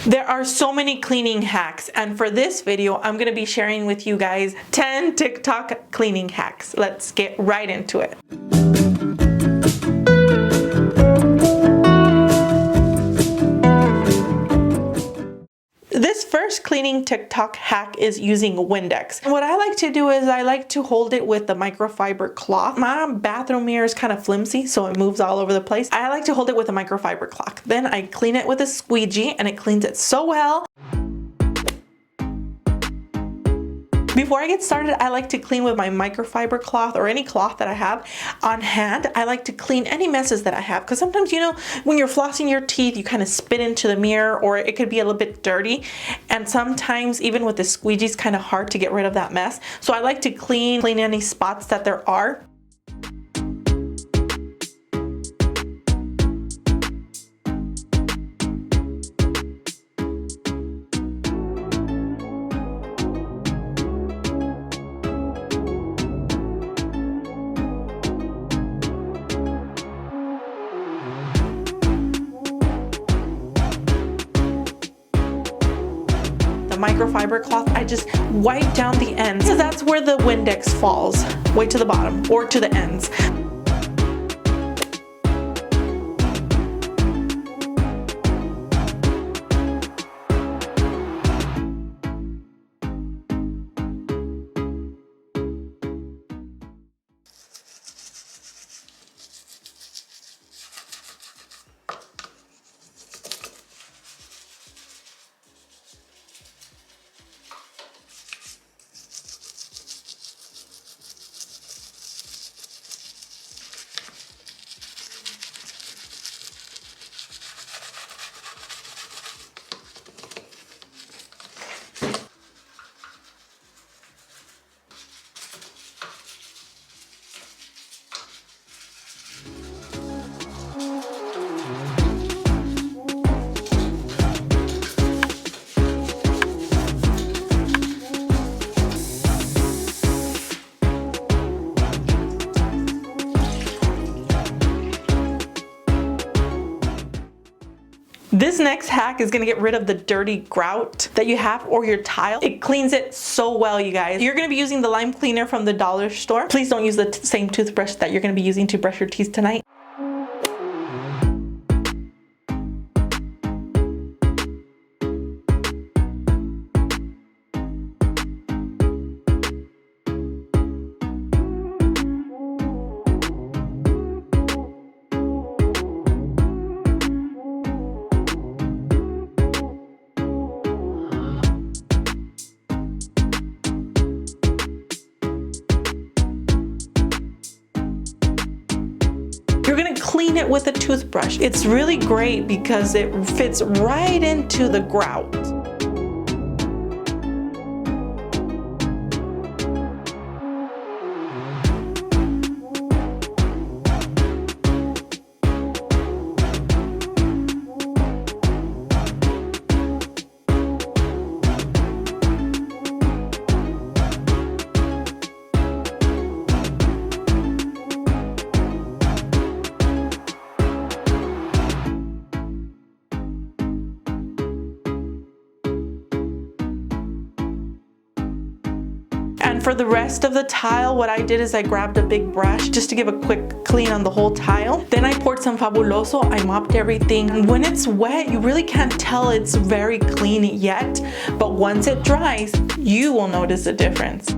There are so many cleaning hacks, and for this video, I'm going to be sharing with you guys 10 TikTok cleaning hacks. Let's get right into it. This first cleaning TikTok hack is using Windex. And what I like to do is I like to hold it with the microfiber cloth. My bathroom mirror is kind of flimsy, so it moves all over the place. I like to hold it with a microfiber cloth. Then I clean it with a squeegee, and it cleans it so well. Before I get started, I like to clean with my microfiber cloth or any cloth that I have on hand. I like to clean any messes that I have, because sometimes, you know, when you're flossing your teeth, you kind of spit into the mirror, or it could be a little bit dirty. And sometimes even with the squeegee, it's kind of hard to get rid of that mess. So I like to clean any spots that there are. Microfiber cloth, I just wipe down the ends, because that's where the Windex falls, way to the bottom or to the ends. This next hack is gonna get rid of the dirty grout that you have or your tile. It cleans it so well, you guys. You're gonna be using the lime cleaner from the dollar store. Please don't use the same toothbrush that you're gonna be using to brush your teeth tonight. You're gonna clean it with a toothbrush. It's really great because it fits right into the grout. And for the rest of the tile, what I did is I grabbed a big brush just to give a quick clean on the whole tile. Then I poured some Fabuloso, I mopped everything. And when it's wet, you really can't tell it's very clean yet, but once it dries, you will notice a difference.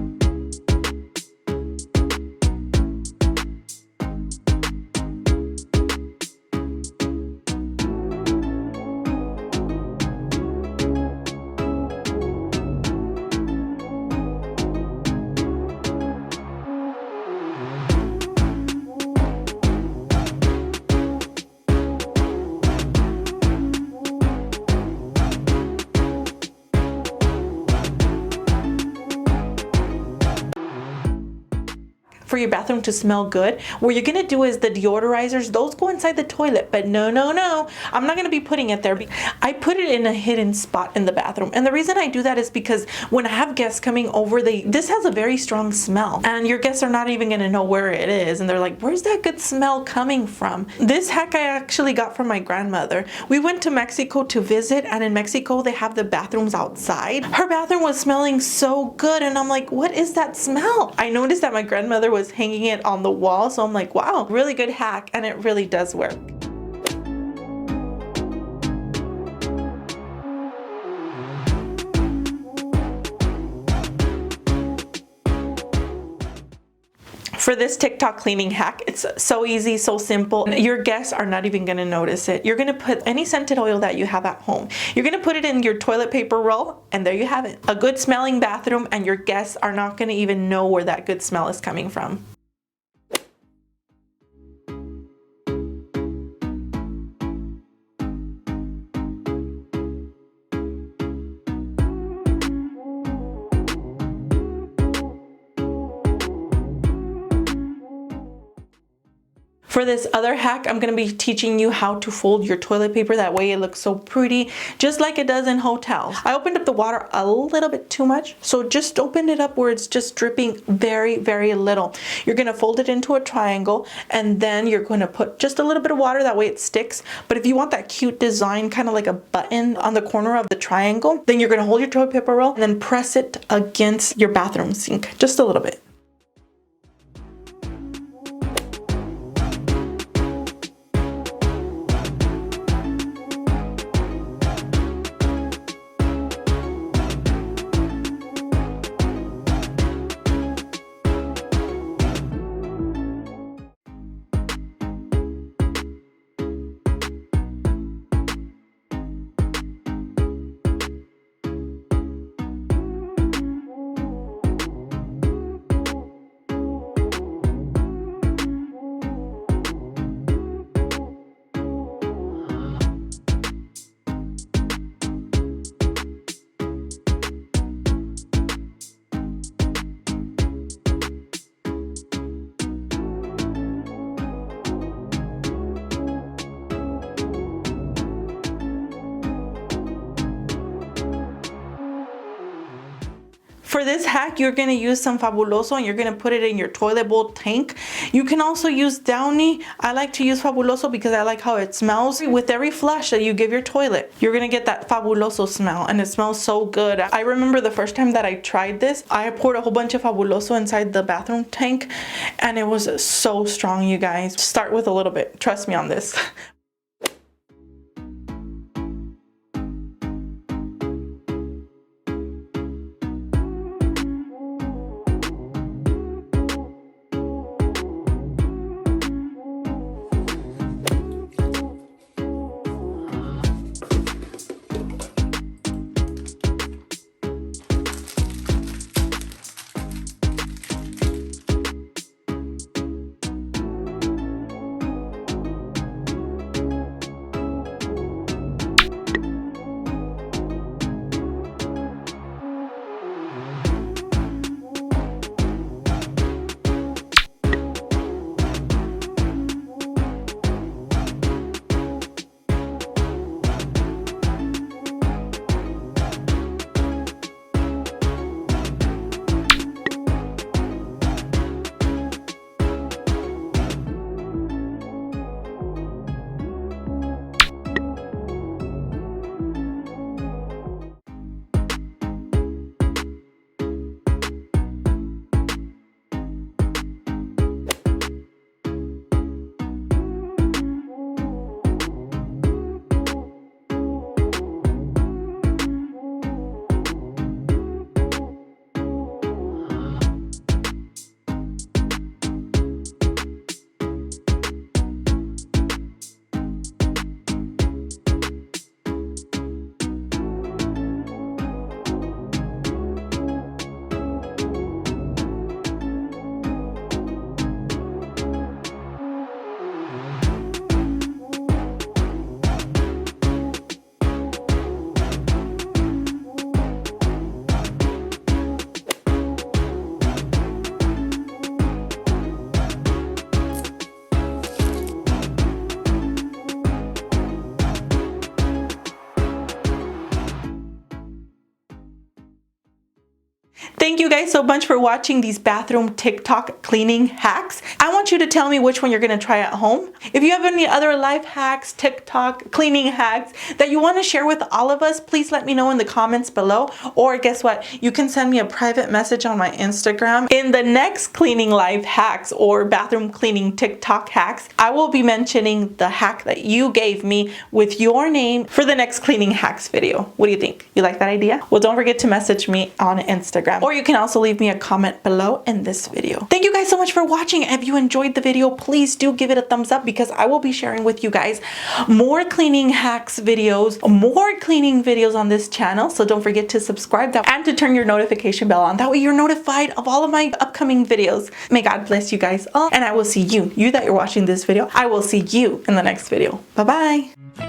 for your bathroom to smell good, what you're gonna do is the deodorizers, those go inside the toilet, but no, I'm not gonna be putting it there. I put it in a hidden spot in the bathroom. And the reason I do that is because when I have guests coming over, this has a very strong smell, and your guests are not even gonna know where it is, and they're like, where's that good smell coming from? This hack I actually got from my grandmother. We went to Mexico to visit, and in Mexico they have the bathrooms outside. Her bathroom was smelling so good, and I'm like, what is that smell? I noticed that my grandmother was hanging it on the wall, so I'm like, wow, really good hack, and it really does work. For this TikTok cleaning hack, it's so easy, so simple. Your guests are not even gonna notice it. You're gonna put any scented oil that you have at home. You're gonna put it in your toilet paper roll, and there you have it. A good smelling bathroom, and your guests are not gonna even know where that good smell is coming from. For this other hack, I'm going to be teaching you how to fold your toilet paper. That way it looks so pretty, just like it does in hotels. I opened up the water a little bit too much, so just open it up where it's just dripping very, very little. You're going to fold it into a triangle, and then you're going to put just a little bit of water, that way it sticks. But if you want that cute design, kind of like a button on the corner of the triangle, then you're going to hold your toilet paper roll and then press it against your bathroom sink, just a little bit. For this hack, you're going to use some Fabuloso, and you're going to put it in your toilet bowl tank. You can also use Downy. I like to use Fabuloso because I like how it smells. With every flush that you give your toilet, you're going to get that Fabuloso smell, and it smells so good. I remember the first time that I tried this, I poured a whole bunch of Fabuloso inside the bathroom tank, and it was so strong, you guys. Start with a little bit. Trust me on this. Thank you guys so much for watching these bathroom TikTok cleaning hacks. I want you to tell me which one you're gonna try at home. If you have any other life hacks, TikTok cleaning hacks that you want to share with all of us, please let me know in the comments below. Or guess what? You can send me a private message on my Instagram. In the next cleaning life hacks or bathroom cleaning TikTok hacks, I will be mentioning the hack that you gave me with your name for the next cleaning hacks video. What do you think? You like that idea? Well, don't forget to message me on Instagram, or you can also leave me a comment below in this video. Thank you guys so much for watching. If you enjoyed the video, please do give it a thumbs up, because I will be sharing with you guys more cleaning hacks videos, more cleaning videos on this channel. So don't forget to subscribe and to turn your notification bell on. That way you're notified of all of my upcoming videos. May God bless you guys all, and I will see you that you're watching this video. I will see you in the next video. Bye-bye.